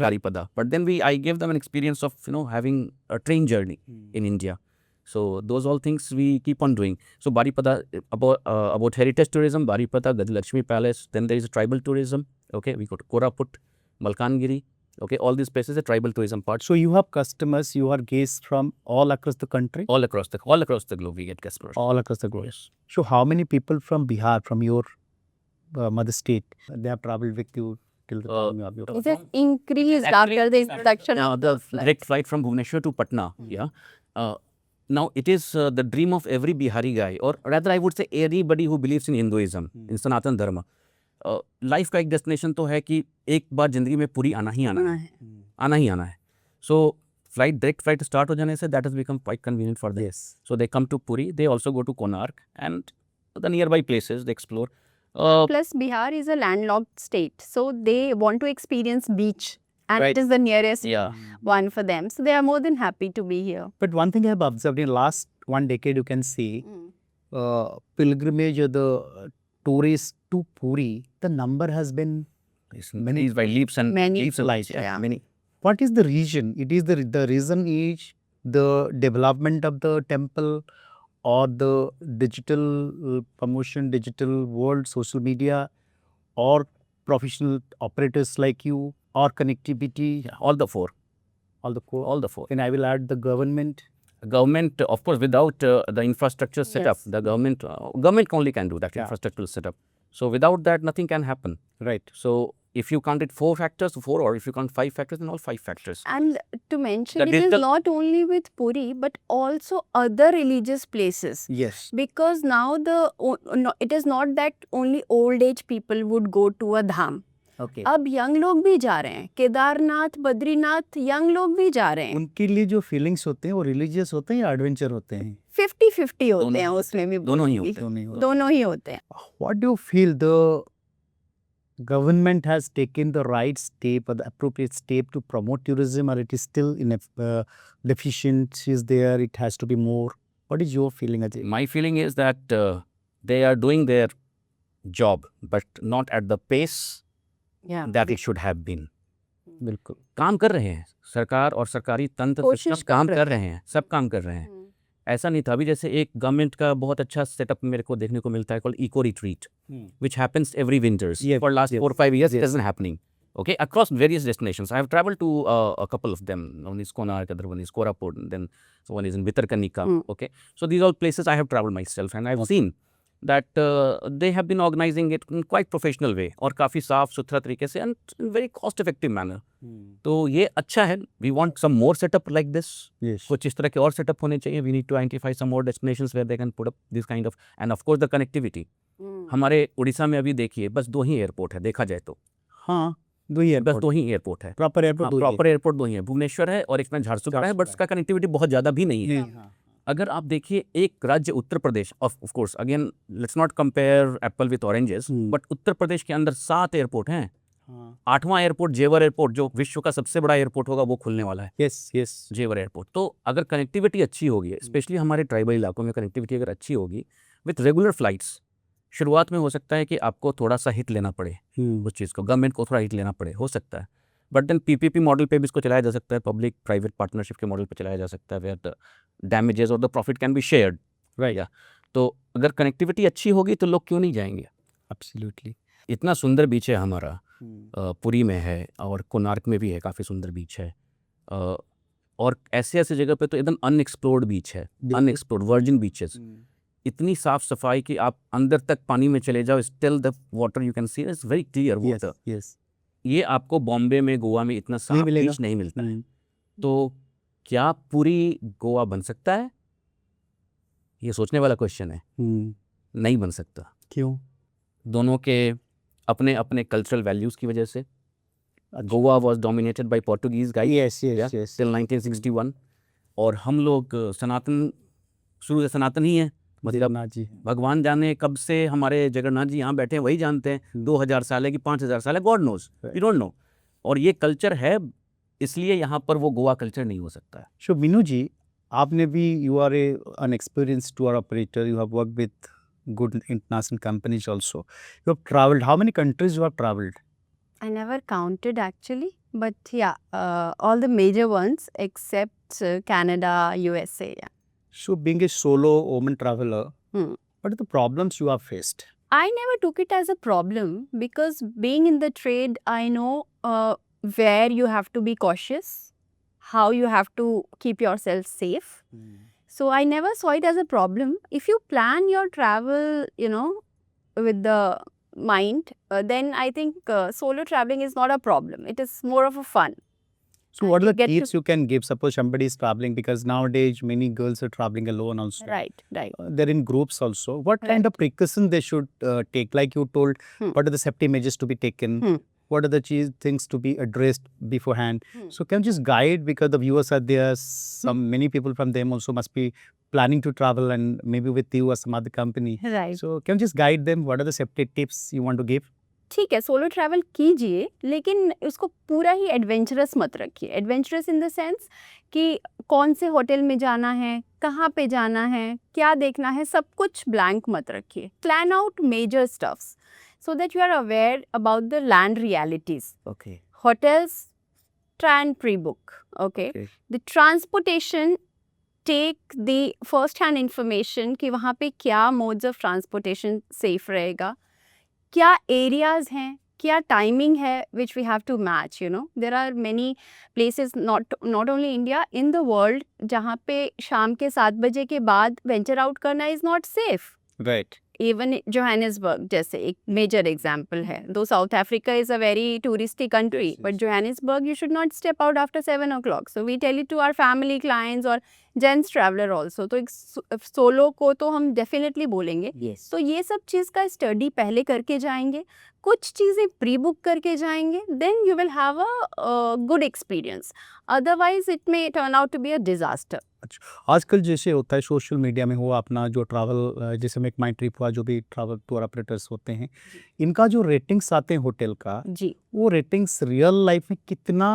Baripada, but then I gave them an experience of having a train journey in India. So those all things we keep on doing. So Baripada, about heritage tourism, Baripada, the Lakshmi Palace. Then there is tribal tourism. Okay, we go to Koraput, Malkangiri. Okay, all these places are tribal tourism part. So you have customers, you are guests from all across the country? All across the globe we get customers. All across the globe. So how many people from Bihar, from your mother state. They have traveled with you till the time you have your. Is it increased Actually, after the introduction Now of the flight? direct flight from Bhubaneswar to Patna. Yeah. Now it is the dream of every Bihari guy, or rather I would say anybody who believes in Hinduism, in Sanatan Dharma. Life का एक destination तो है कि एक बार जिंदगी में पूरी आना ही आना है, आना ही आना है. So flight direct flight start हो जाने से that has become quite convenient for them. So they come to Puri, they also go to Konark and the nearby places they explore. Plus, Bihar is a landlocked state, so they want to experience beach, and Right. it is the nearest Yeah. one for them. So they are more than happy to be here. But one thing I have observed in last 1 decade, you can see pilgrimage or the tourists to Puri, the number has been Many by leaps and Many. leaps and lights. Yeah. Many. What is the reason? It is the reason is the development of the temple or the digital promotion, digital world, social media, or professional operators like you, or connectivity, Yeah, all the four. all the core. All the four. Then I will add the government. Government, of course, without the infrastructure setup, Yes. the government only can do that Yeah. infrastructural setup. So without that, nothing can happen. Right. So if you counted 4 factors, 4, or if you count 5 factors, then all 5 factors. And to mention, The it is digital- not only with Puri, but also other religious places. Yes. Because now it is not that only old age people would go to a dham. Okay. अब young लोग भी जा रहे हैं, Kedarnath, Badrinath, young लोग भी जा रहे हैं. उनके लिए जो फीलिंग्स होते हैं वो रिलीजियस होते हैं या एडवेंचर होते हैं? 50-50 होते दोनों- हैं उसमें भी. दोनों ही बोलूंगी. होते हैं. दोनों ही होते हैं. दोनों ही होते हैं. What do you feel the government has taken the right step or the appropriate step to promote tourism, or it is still in deficiencies there? It has to be more. What is your feeling, Ajay? My feeling is that they are doing their job, but not at the pace Yeah. that it should have been. बिल्कुल. काम कर रहे हैं सरकार और सरकारी तंत्र कोशिश सिस्टम काम कर कर रहे हैं, सब काम कर रहे हैं. ऐसा नहीं था. अभी जैसे एक गवर्नमेंट का बहुत अच्छा सेटअप मेरे को देखने को मिलता है called eco retreat, which happens every winters. Yes, For last yes, 4 or 5 years, yes. it isn't happening. Okay, across various destinations. I have traveled to a couple of them. One is Konark, other one is Koraput, and then one is in Vitarkanika. Okay, so these are all places I have traveled myself, and I've seen that they have been organizing it in quite professional way और काफ़ी साफ सुथरा तरीके से and in very cost effective manner. तो ये अच्छा है. We want some more setup like this. Yes. कुछ इस तरह के और सेटअप होने चाहिए. We need to identify some more destinations where they can put up this kind of, and of course the connectivity. हमारे उड़ीसा में अभी देखिए बस 2 ही एयरपोर्ट है देखा जाए तो. हाँ, दो ही बस एयरपोर्ट. 2 ही एयरपोर्ट है. Proper airport. प्रॉपर एयरपोर्ट 2 ही है. भुवनेश्वर है और एक में झारसुगुड़ा है, बट उसका कनेक्टिविटी बहुत ज़्यादा भी नहीं है. अगर आप देखिए एक राज्य Uttar Pradesh, of course again let's not compare apple with oranges, but Uttar Pradesh के अंदर 7 एयरपोर्ट हैं. 8वां एयरपोर्ट जेवर एयरपोर्ट जो विश्व का सबसे बड़ा एयरपोर्ट होगा वो खुलने वाला है. Yes yes. जेवर एयरपोर्ट. तो अगर कनेक्टिविटी अच्छी होगी, स्पेशली हमारे ट्राइबल इलाकों में कनेक्टिविटी अगर अच्छी होगी विथ रेगुलर फ्लाइट्स, शुरुआत में हो सकता है कि आपको थोड़ा सा हिट लेना पड़े उस चीज़ को, गवर्नमेंट को थोड़ा हिट लेना पड़े, हो सकता है. बट देन पीपीपी मॉडल पे भी इसको चलाया जा सकता है, पब्लिक प्राइवेट पार्टनरशिप के मॉडल पे चलाया जा सकता है, वेयर द डैमेजेस और the profit can be shared. Right. या तो अगर कनेक्टिविटी अच्छी होगी तो लोग क्यों नहीं जाएंगे. एब्सोल्युटली. इतना सुंदर बीच है हमारा, पुरी में है और कोणार्क में भी है, काफ़ी सुंदर बीच है. और ऐसे ऐसे जगह पे तो एकदम अनएक्सप्लोर्ड बीच है, अनएक्सप्लोर्ड वर्जिन बीचेस. इतनी साफ सफाई कि आप अंदर तक पानी में चले जाओ, still the water you can see it's very clear yes water. Yes. ये आपको बॉम्बे में, गोवा में इतना साफ मिलेगा. बीच नहीं मिलता है. तो क्या पूरी गोवा बन सकता है? ये सोचने वाला क्वेश्चन है. नहीं बन सकता. क्यों? दोनों के अपने अपने कल्चरल वैल्यूज़ की वजह से. Goa was dominated by Portuguese guide yes yes yes. Till 1961, और हम लोग सनातन, शुरू से सनातन ही हैं. मतलब जगन्नाथ जी. भगवान जाने कब से हमारे जगन्नाथ जी यहाँ बैठे हैं वही जानते हैं. 2000 साल है कि 5000 साल है, God knows, we don't know. और ये कल्चर है, इसलिए यहाँ पर वो गोवा कल्चर नहीं हो सकता है. सो मीनू जी, आपने भी, you are an experienced tour operator, you have worked with good international companies also. You have traveled. How many countries you have traveled? I never counted actually, but yeah, all the major ones except Canada, USA. Yeah. So being a solo woman traveler, What are the problems you have faced? I never took it as a problem because being in the trade, I know where you have to be cautious, how you have to keep yourself safe. So I never saw it as a problem. If you plan your travel, with the mind, then I think solo traveling is not a problem. It is more of a fun. So what you are the get to- tips you can give? Suppose somebody is traveling, because nowadays many girls are traveling alone also. Right. They're in groups also. What kind of precaution they should take? Like you told, what are the safety measures to be taken? What are the things to be addressed beforehand? So can you just guide, because the viewers are there, many people from them also must be planning to travel, and maybe with you or some other company. Right. So can you just guide them? What are the safety tips you want to give? ठीक है, solo travel कीजिए, लेकिन उसको पूरा ही adventurous मत रखिए. Adventurous in the sense कि कौन से होटल में जाना है, कहाँ पे जाना है, क्या देखना है, सब कुछ ब्लैंक मत रखिए. Plan out major stuffs so that you are aware about the land realities. Okay. Hotels, try and pre-book. Okay. The transportation, take the first-hand information कि वहाँ पे क्या modes of transportation safe रहेगा, क्या areas हैं, क्या timing है, which we have to match. You know, there are many places, not only India, in the world, जहाँ पे शाम के 7 बजे के बाद venture out करना is not safe. Right. Even Johannesburg जैसे एक major example है. Though South Africa is a very touristy country, but Johannesburg you should not step out after 7 o'clock. So we tell it to our family clients और gents traveler also. तो एक solo को तो हम definitely बोलेंगे. Yes. तो ये सब चीज़ का study पहले करके जाएंगे, कुछ चीज़ें pre-book करके जाएंगे, then you will have a good experience. Otherwise it may turn out to be a disaster. अच्छा, आजकल जैसे होता है सोशल मीडिया में हुआ अपना जो ट्रैवल, जैसे मेक माई ट्रिप हुआ, जो भी ट्रैवल टूर ऑपरेटर्स होते हैं, इनका जो रेटिंग्स आते हैं होटल का, जी. वो रेटिंग्स रियल लाइफ में कितना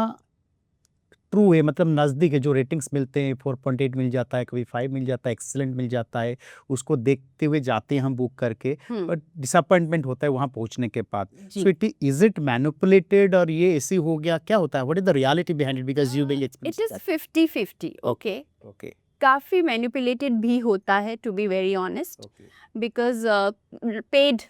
ट्रू है, मतलब नज़दीक है? जो रेटिंग्स मिलते हैं 4.8 मिल जाता है, कभी 5 मिल जाता है, एक्सीलेंट मिल जाता है, उसको देखते हुए जाते हैं हम बुक करके, बट डिसअपॉइंटमेंट होता है वहाँ पहुँचने के बाद. सो इज इट मैनिपुलेटेड, और ये ऐसे हो गया, क्या होता है? What is the reality behind it, because you will It is 50-50. Okay. Okay. काफ़ी मैनिपुलेटेड भी होता है, to be very honest, because paid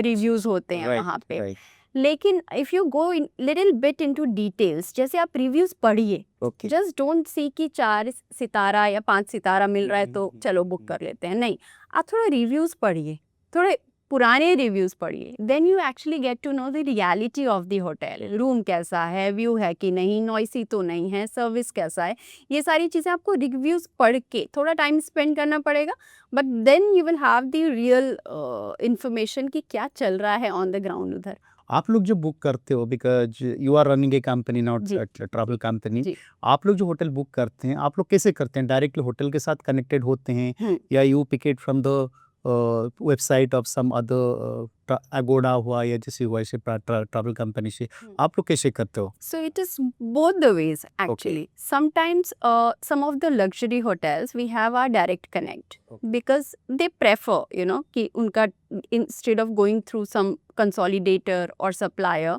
reviews होते हैं वहाँ पे. लेकिन if you go in little bit into details, जैसे आप रिव्यूज पढ़िए, जस्ट डोंट सी कि 4 सितारा या 5 सितारा मिल रहा है तो चलो बुक कर लेते हैं. नहीं, आप थोड़ा रिव्यूज पढ़िए, थोड़े पुराने रिव्यूज़ पढ़िए, then you actually get to know the reality of the hotel. Room कैसा है, व्यू है कि नहीं, नॉइसी तो नहीं है, सर्विस कैसा है, ये सारी चीज़ें आपको रिव्यूज़ पढ़ के थोड़ा टाइम स्पेंड करना पड़ेगा, but then you will have the real information कि क्या चल रहा है ऑन द ग्राउंड उधर. आप लोग जो बुक करते हो, because you are running a company, not जी. ट्रैवल कंपनी, जी. आप लोग जो होटल बुक करते हैं, आप लोग कैसे करते हैं? डायरेक्टली होटल के साथ कनेक्टेड होते हैं, या you pick it from the website of some other Agoda हुआ या जैसे हुआ ऐसे ट्रैवल कंपनी से, आप लोग कैसे करते हो? So it is both the ways actually. Sometimes some of the luxury hotels we have our direct connect because they prefer, you know, कि उनका instead of going through some consolidator or supplier,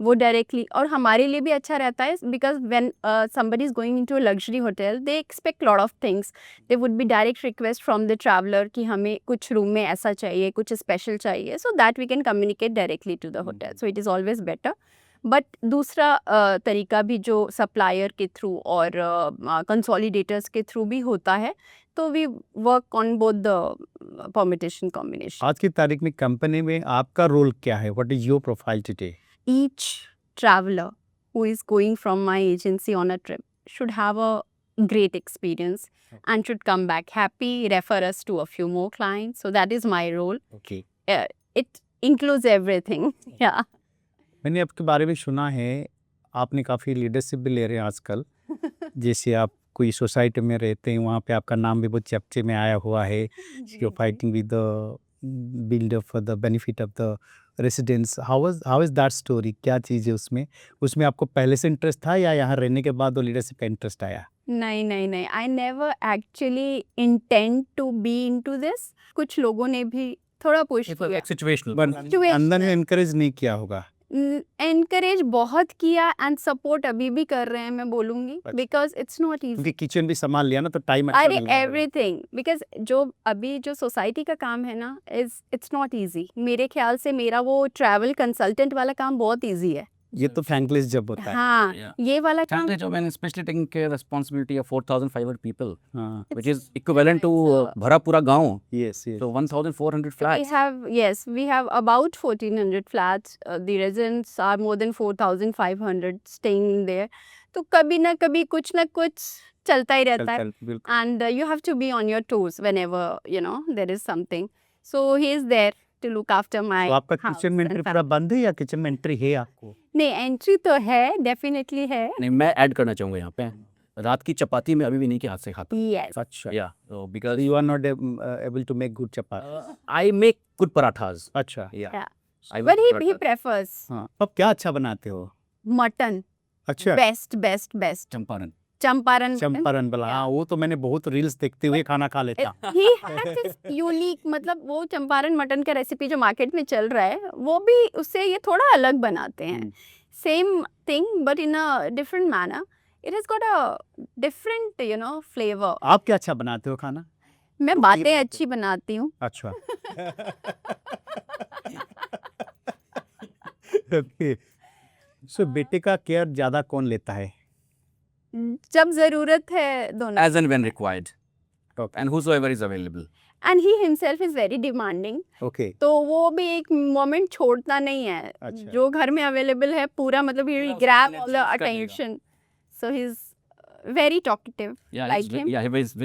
वो directly, और हमारे लिए भी अच्छा रहता है because when somebody is going into a luxury hotel they expect lot of things. They would be direct request from the traveler कि हमें कुछ रूम में ऐसा चाहिए, कुछ स्पेशल चाहिए, so that we can communicate directly to the hotel. So it is always better. But दूसरा तरीका भी जो सप्लायर के थ्रू और कंसोलिडेटर्स के थ्रू भी होता है, तो we work on both the permutation combination. आज की तारीख में कंपनी में आपका रोल क्या है? What is your profile today? Each traveler who is going from my agency on a trip should have a great experience and should come back happy, refer us to a few more clients. So that is my role. Okay. It includes everything. Yeah. मैंने आपके बारे में सुना है, आपने काफ़ी leadership भी ले रहे हैं आजकल. जैसे आप कोई सोसाइटी में रहते हैं, वहाँ पे आपका नाम भी बहुत चर्चे में आया हुआ है. You are fighting with the builder for the benefit of the residents. How is that story? क्या चीज़ है उसमें आपको पहले से इंटरेस्ट था, या यहाँ रहने के बाद वो लीडरशिप का इंटरेस्ट आया? नहीं, I never actually intend to be into this. कुछ लोगों ने भी थोड़ा पुश किया, सिचुएशनल, अंदर ने एनकरेज नहीं किया होगा. एनकरेज बहुत किया एंड सपोर्ट अभी भी कर रहे हैं, मैं बोलूँगी, बिकॉज इट्स नॉट ईजी. क्योंकि किचन भी संभाल लिया ना, तो टाइम अरे एवरीथिंग, बिकॉज जो अभी जो सोसाइटी का काम है ना, इट्स नॉट ईजी. मेरे ख्याल से मेरा वो ट्रैवल कंसल्टेंट वाला काम बहुत ईजी है, ये तो थैंकलेस जब होता है। हाँ, Yeah. ये वाला काम Family job and especially taking care responsibility of 4,500 people, हाँ, which is equivalent to it's, भरा पूरा गांव. yes, yes. So 1,400 we flats. we have about 1,400 flats. The residents are more than 4,500 staying there. तो कभी ना कभी कुछ ना कुछ चलता ही रहता है. बिल्कुल। And you have to be on your toes whenever there is something. So he is there to look after my तो आपका house किचन में and एंट्री family. पूरा बंद है या किचन में एंट्री है आपको? नहीं, एंट्री तो है, डेफिनेटली है. नहीं, मैं ऐड करना चाहूँगा यहाँ पे, रात की चपाती में अभी भी नहीं के हाथ से खाता. Yes. अच्छा। Yeah, so because You are not able to make good chapati. I make good parathas. अच्छा। Yeah. Yeah. I But make he parathas. prefers हाँ, अब क्या अच्छा बनाते हो? mutton. अच्छा। Best. चंपारण. चंपारण. चंपारण वाला, हाँ, वो तो मैंने बहुत रील्स देखते हुए खाना खा लेता। He has this unique, मतलब वो चंपारण मटन का रेसिपी जो मार्केट में चल रहा है, वो भी उससे ये थोड़ा अलग बनाते हैं. Same thing but in a different manner. It has got a different, flavor. आप क्या अच्छा बनाते हो खाना? मैं बातें अच्छी बनाती हूँ. अच्छा। ओके। सो बेटे का केयर ज्यादा कौन लेता है? जब जरूरत है दोनों. As and when required. And whosoever is available. And he himself is very demanding. Okay. तो वो भी एक मोमेंट छोड़ता नहीं है. अच्छा। जो घर में अवेलेबल है पूरा, मतलब he will grab all the चीज़ करेगा. attention. So he's very talkative. Yeah, Like he's ve- him. yeah, he is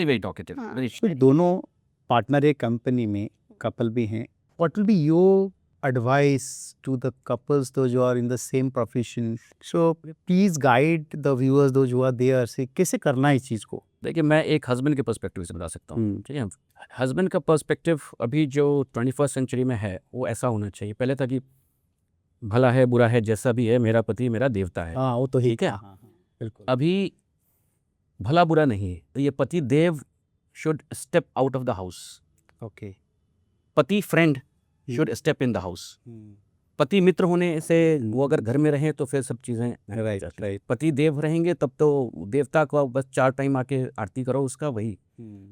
very talkative. हाँ. Very तो दोनों पार्टनर एक कंपनी में कपल भी हैं. What will be your advice to the couples those who are in the same profession? So please guide the viewers those who are there. से कैसे करना है इस चीज को? देखिए, मैं एक हस्बैंड के पर्सपेक्टिव से बता सकता हूँ. ठीक है, हस्बैंड का पर्सपेक्टिव अभी जो 21st सेंचुरी में है वो ऐसा होना चाहिए. पहले था कि भला है बुरा है जैसा भी है, मेरा पति मेरा देवता है. हाँ, वो तो ठीक है. हाँ, बिल्कुल। अभी भला बुरा नहीं है, तो ये पति देव should step out of the house. Okay. पति friend should step in the house. पति मित्र होने से वो अगर घर में रहें तो फिर सब चीज़ें राइट। पति देव रहेंगे तब तो देवता को बस 4 टाइम आके आरती करो उसका, वही.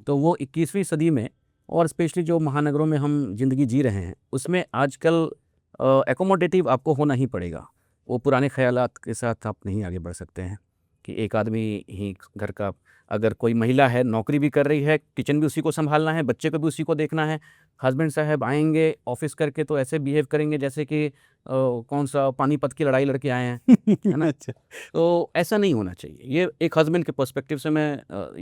तो वो 21वीं सदी में और स्पेशली जो महानगरों में हम जिंदगी जी रहे हैं उसमें आजकल एकोमोडेटिव आपको होना ही पड़ेगा. वो पुराने ख्यालात के साथ आप नहीं आगे बढ़ सकते हैं कि एक आदमी ही घर का, अगर कोई महिला है नौकरी भी कर रही है, किचन भी उसी को संभालना है, बच्चे को भी उसी को देखना है, हस्बैंड साहब आएंगे ऑफिस करके तो ऐसे बिहेव करेंगे जैसे कि कौन सा पानीपत की लड़ाई लड़के आए हैं, है ना. अच्छा। तो ऐसा नहीं होना चाहिए. ये एक हस्बैंड के पर्सपेक्टिव से मैं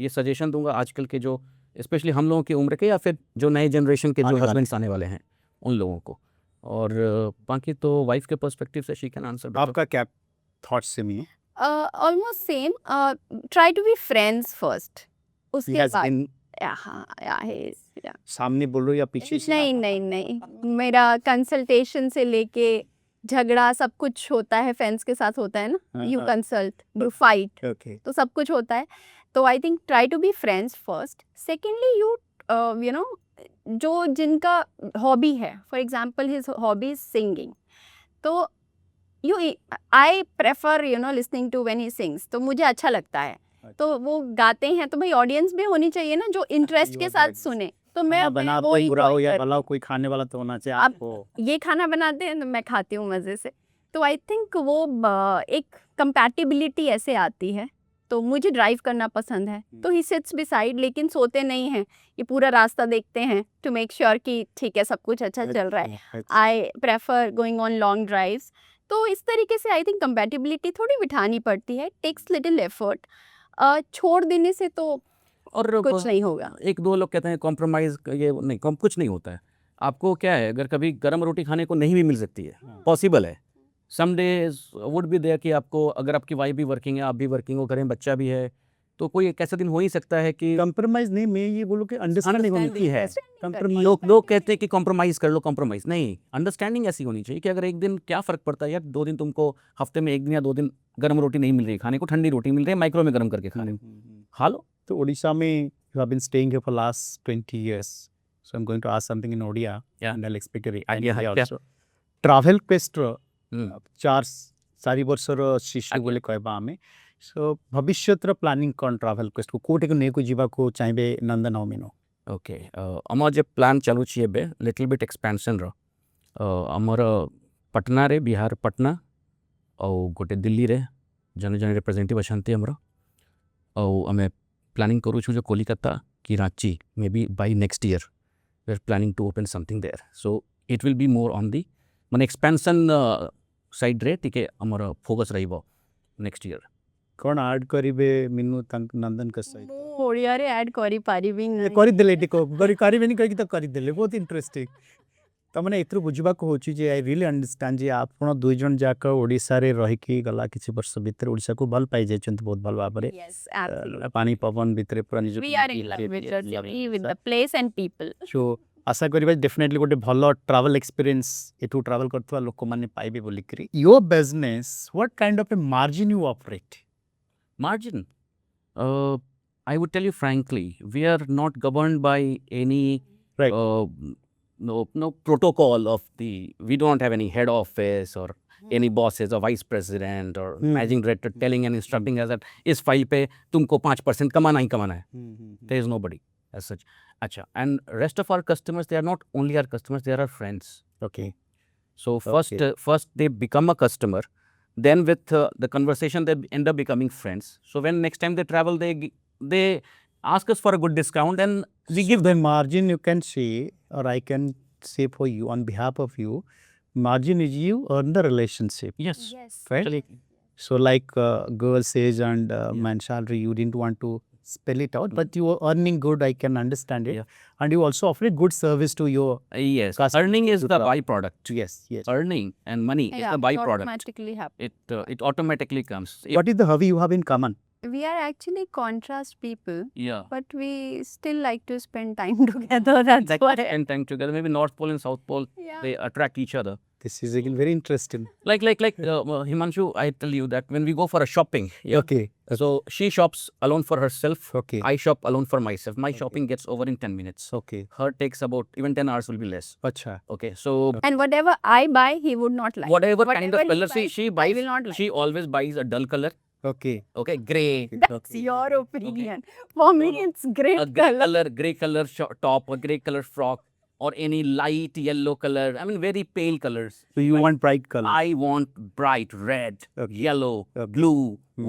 ये सजेशन दूंगा आजकल के जो स्पेशली हम लोगों की उम्र के या फिर जो नए जनरेशन के जो आने वाले. हस्बैंड्स आने वाले हैं उन लोगों को. और बाकी तो वाइफ के पर्सपेक्टिव से शी कैन आंसर. आपका क्या थॉट्स से में? Almost same. Try to be friends first. He उसके has बाद. been Yeah, he is. Yeah. सामने बोल रहे हो या पीछे से? नहीं. मेरा कंसल्टेशन से लेके झगड़ा सब कुछ होता है, फ्रेंड्स के साथ होता है ना. हाँ, यू हाँ. Consult, you fight, okay. तो सब कुछ होता है. तो I think try to be friends first. Secondly you जो जिनका हॉबी है, for example his hobby is singing, तो I prefer listening to when he sings. तो मुझे अच्छा लगता है. तो वो गाते हैं तो भाई ऑडियंस भी होनी चाहिए ना जो इंटरेस्ट you के are साथ right. सुने. तो मैं बना वो कोई ही बुरा हो या कर- भला हो, कोई खाने वाला तो होना चाहिए आप- आपको. ये खाना बनाते हैं तो मैं खाती हूँ मज़े से. तो आई थिंक वो एक कंपैटिबिलिटी ऐसे आती है. तो मुझे ड्राइव करना पसंद है तो ही सिट्स बिसाइड, लेकिन सोते नहीं हैं, ये पूरा रास्ता देखते हैं टू मेक श्योर कि ठीक है सब कुछ अच्छा चल रहा है. I prefer going on long drives. तो इस तरीके से आई थिंक कंपैटिबिलिटी थोड़ी बिठानी पड़ती है. Takes little effort. छोड़ देने से तो और कुछ नहीं होगा. एक दो लोग कहते हैं कॉम्प्रोमाइज़, ये नहीं, कुछ नहीं होता है. आपको क्या है, अगर कभी गर्म रोटी खाने को नहीं भी मिल सकती है, पॉसिबल है. Some days would be there कि आपको, अगर आपकी वाइफ भी वर्किंग है, आप भी वर्किंग हो, करें बच्चा भी है, तो कोई एक ऐसा दिन हो ही सकता है कि कंप्रोमाइज नहीं, मैं ये बोलूँ कि अंडरस्टैंडिंग होनी अंडरस्टैंडिंग है. Compromise. लोग कहते हैं कि कॉम्प्रोमाइज़ कर लो. कॉम्प्रोमाइज़ नहीं, अंडरस्टैंडिंग ऐसी होनी चाहिए कि अगर एक दिन क्या फ़र्क पड़ता है यार, 2 दिन तुमको हफ्ते में 1 दिन या 2 दिन गर्म रोटी नहीं मिल रही खाने को, ठंडी रोटी मिल रही है, माइक्रो में गर्म करके खा रहे हो, खा लो. तो उड़ीसा में you have been staying here for last 20 years. So I'm going to ask something in Odia. Yeah. And I'll expect your Yeah, idea yeah. also. Travel quest Hmm. 4 ବର୍ଷର ଶିଶୁ ବୋଲି କହିବା ଆମେ. So ଭବିଷ୍ୟତର ପ୍ଲାନିଂ କ'ଣ ଟ୍ରାଭେଲ କ୍ୱେଷ୍ଟ କୁ କୋଉଠିକୁ ନେଇକୁ ଯିବାକୁ ଚାହିଁବେ ନନ୍ଦନମିନ? ଓକେ, ଆମର ଯେ ପ୍ଲାନ୍ ଚାଲୁଛି ଏବେ ଲିଟିଲ୍ ବିଟ୍ ଏକ୍ସପାନ୍ସନ୍ର, ଆମର ପଟନାରେ, ବିହାର ପଟନା ଆଉ ଗୋଟେ ଦିଲ୍ଲୀରେ ଜଣେ ଜଣେ ରିପ୍ରେଜେଣ୍ଟେଟିଭ୍ ଅଛନ୍ତି ଆମର ଆଉ ଆମେ ପ୍ଲାନିଂ କରୁଛୁ ଯେ କୋଲକାତା କି ରାଞ୍ଚି ମେ ବି by next year we are planning to open something there so it will be more on the माने एक्सपेंशन साइड रे टिके हमर फोकस रहिबो नेक्स्ट ईयर कौन आड करिवे मिनु नंदन का सहित ମୁଁ ଓଡ଼ିଆରେ ଆଡ୍ କରିପାରିବି ନାହିଁ। କରିଦେଲେ ଟିକେ କରିବେନି କହିକି ତ କରିଦେଲେ ବହୁତ ଇଣ୍ଟରେଷ୍ଟିଂ ତାମାନେ ଏଥିରୁ ବୁଝିବାକୁ ହେଉଛି ଯେ ଆଇ ରିଏଲି ଅଣ୍ଡରଷ୍ଟାଣ୍ଡ ଯେ ଆପଣ ଦୁଇ ଜଣ ଯାକ ଓଡ଼ିଶାରେ ରହିକି ଗଲା କିଛି ବର୍ଷ ଭିତରେ ଓଡ଼ିଶାକୁ ଭଲ ପାଇଯାଇଛନ୍ତି ବହୁତ ଭଲ ଭାବରେ Yes, absolutely. ପାଣି ପବନ ଭିତରେ ପୁରା ନିଜକୁ We are in love with the city, with the place and people. So ଆଶା କରିବା ଡେଫିନେଟଲି ଗୋଟେ ଭଲ ଟ୍ରାଭେଲ ଏକ୍ସପିରିଏନ୍ସ ଏଠୁ ଟ୍ରାଭେଲ କରୁଥିବା ଲୋକମାନେ ପାଇବେ ବୋଲିକିରି your business what kind of a margin you operate margin I would tell you frankly we are not governed by any Right. no protocol of the we don't have any head office or any bosses or vice president or managing director telling and instructing us that इस file पे तुमको 5% कमाना ही कमाना है there is nobody as such अच्छा and rest of our customers they are not only our customers they are our friends okay so first they become a customer then with the conversation they end up becoming friends so when next time they travel they ask us for a good discount and we give the margin you can say or I can say for you on behalf of you margin is you earn the relationship yes Yes. right actually so like girl says and man salary you didn't want to spell it out but you are earning good I can understand it Yeah. and you also offer good service to your yes Customer earning is to the travel. byproduct yes earning and money is Yeah, the byproduct automatically happen. it automatically comes what is the hobby you have in common We are actually contrast people, yeah but we still like to spend time together. That's like what. spend time together maybe North Pole and South Pole Yeah. they attract each other this is again very interesting like Himanshu I tell you that when we go for a shopping yeah, okay so she shops alone for herself okay I shop alone for myself my shopping gets over in 10 minutes okay her takes about even 10 hours will be less acha okay so And whatever I buy, he would not like. whatever kind of Whatever he color she I buys will not like. she always buys a dull color okay okay gray That's your opinion. For me, it's great a gray color. gray color top or gray color frock or any light yellow color I mean very pale colors so you want bright color I want bright red Okay. yellow Okay. blue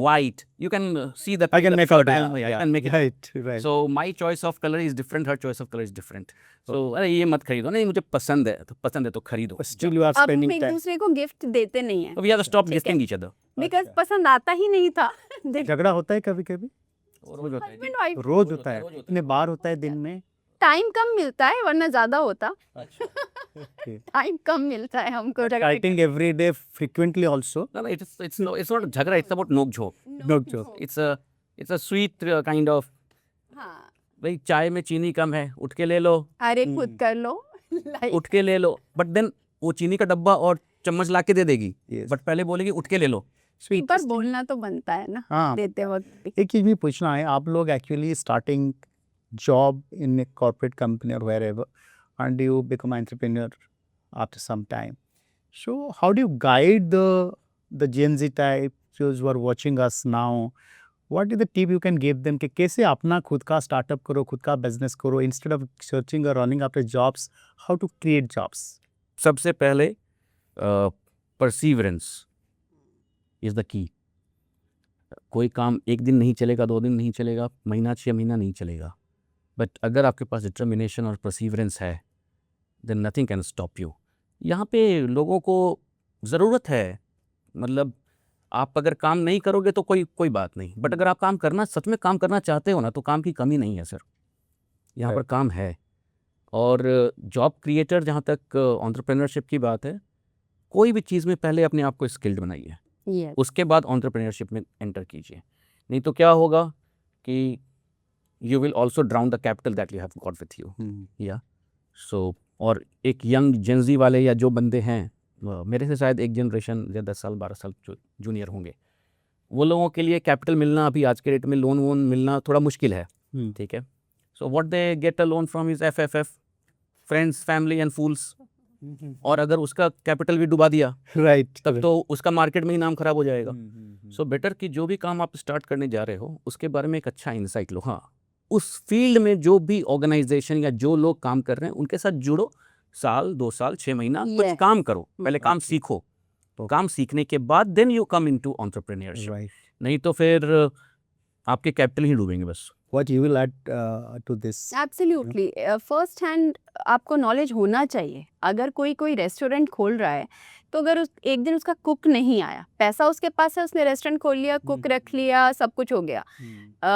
white you can see the I can the make out yeah, yeah, yeah, and make it right right so my choice of color is different her choice of color is different so अरे ये मत खरीदो नहीं मुझे पसंद है तो खरीदो But still you are अब हम spending एक time दूसरे को गिफ्ट देते नहीं है we have to stop ठीक है। gifting each other बिकॉज पसंद आता ही नहीं था झगड़ा होता है कभी कभी रोज होता है हस्बैंड वाइफ रोज होता है इतने बार होता है दिन में टाइम कम मिलता है वरना ज्यादा होता okay. टाइम कम मिलता है हमको fighting every day frequently also no it's not झगड़ा it's about नोक झोंक no joke it's a sweet kind of हाँ भाई चाय में चीनी कम है उठ के ले लो अरे खुद कर लो Like, उठ के ले लो बट देन वो चीनी का डब्बा और चम्मच ला के दे देगी Yes. बट पहले बोलेगी उठ के ले लो sweet पर बोलना तो बनता है ना हाँ देते वक्त भी एक चीज भी पूछना है आप लोग actually starting job in a corporate company और wherever and you become entrepreneur after some time so how do you guide the Gen Z type who are watching us now what is the tip you can give them कि कैसे अपना खुद का startup करो खुद का business करो instead of searching और running after jobs how to create jobs सबसे पहले परसीवरेंस इज द की कोई काम एक दिन नहीं चलेगा 2 दिन नहीं चलेगा महीना 6 महीना नहीं चलेगा बट अगर आपके पास डिटर्मिनेशन और परसीवरेंस है then nothing can stop you यहाँ पे लोगों को ज़रूरत है मतलब आप अगर काम नहीं करोगे तो कोई बात नहीं बट अगर आप काम करना सच में काम करना चाहते हो ना तो काम की कमी नहीं है सर यहाँ पर काम है और जॉब क्रिएटर जहाँ तक एंटरप्रेन्योरशिप की बात है कोई भी चीज़ में पहले अपने आप को स्किल्ड बनाइए Yes. उसके बाद एंटरप्रेन्योरशिप में एंटर कीजिए नहीं तो क्या होगा कि you will also drown the capital that you have got with you या सो और एक यंग जेंजी वाले या जो बंदे हैं मेरे से शायद एक जनरेशन या 10 साल 12 साल जूनियर होंगे वो लोगों के लिए कैपिटल मिलना अभी आज के रेट में लोन वोन मिलना थोड़ा मुश्किल है ठीक है so what they get a loan from is FFF friends family and fools और अगर उसका कैपिटल भी डुबा दिया राइट तब तो उसका मार्केट में ही नाम खराब हो जाएगा सो बेटर कि जो भी काम आप स्टार्ट करने जा रहे हो उसके बारे में एक अच्छा इंसाइट लो हाँ उस फील्ड में जो भी ऑर्गेनाइजेशन या जो लोग काम कर रहे हैं उनके साथ जुड़ो साल 2 साल 6 महीना कुछ Yes. काम करो पहले काम सीखो काम सीखने के बाद then you come into entrepreneurship, Right. नहीं तो फिर आपके कैपिटल ही डूबेंगे बस। What you will add to this? Absolutely first hand आपको नॉलेज होना चाहिए। अगर कोई रेस्टोरेंट खोल रहा है तो अगर एक दिन उसका कुक नहीं आया, पैसा उसके पास है, उसने रेस्टोरेंट खोल लिया, कुक रख लिया, सब कुछ हो गया,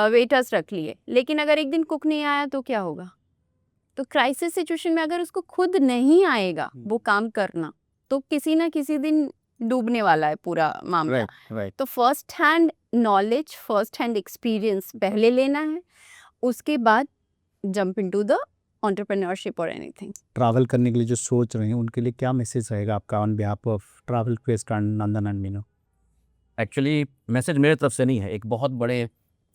वेटर्स रख लिए, लेकिन अगर एक दिन कुक नहीं आया तो क्या होगा? तो क्राइसिस सिचुएशन में अगर उसको खुद नहीं आएगा वो काम करना, तो किसी ना किसी दिन डूबने वाला है पूरा मामला। Right, right. तो first hand knowledge, first hand experience पहले लेना है, उसके बाद जंप इनटू द एंटरप्रेन्योरशिप और एनीथिंग। ट्रैवल करने के लिए जो सोच रहे हैं उनके लिए क्या मैसेज रहेगा आपका on behalf of travel quest and Nandan and Meenu? Actually message मेरे तरफ से नहीं है, एक बहुत बड़े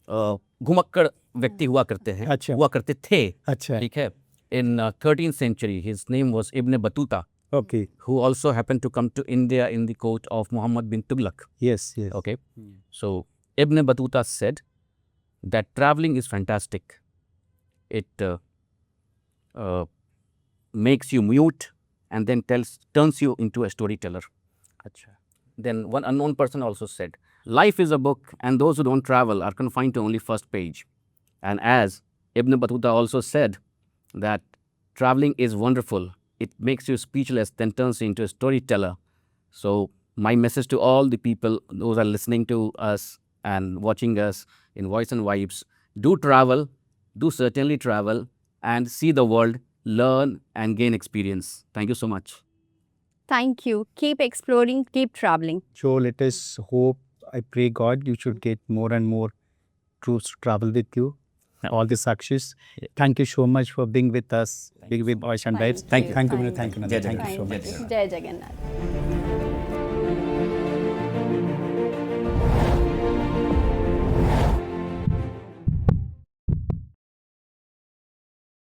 घुमक्कड़ व्यक्ति हुआ करते हैं, अच्छा। हुआ करते थे, अच्छा, ठीक है। इन 13th century his name was Ibn Battuta, okay, who also happened to come to India in the court of Muhammad bin Tughlaq. Yes, yes, Okay, so Ibn Battuta said that traveling is fantastic. It makes you mute and then turns you into a storyteller. अच्छा, Then one unknown person also said, life is a book and those who don't travel are confined to only first page. And as Ibn Battuta also said that traveling is wonderful, it makes you speechless, then turns you into a storyteller. So my message to all the people, those are listening to us and watching us in Voice and Vibes, do travel, do certainly travel and see the world, learn and gain experience. Thank you so much. Thank you. Keep exploring, keep traveling. so let us hope, I pray God you should get more and more troops to travel with you, all the success. Thank you so much for being with us, being with Voice and Vibes. Thank you. Thank you, Minu. Thank you, Nanda. Jai Thank you so Jagannath. much. Jai Jagannath.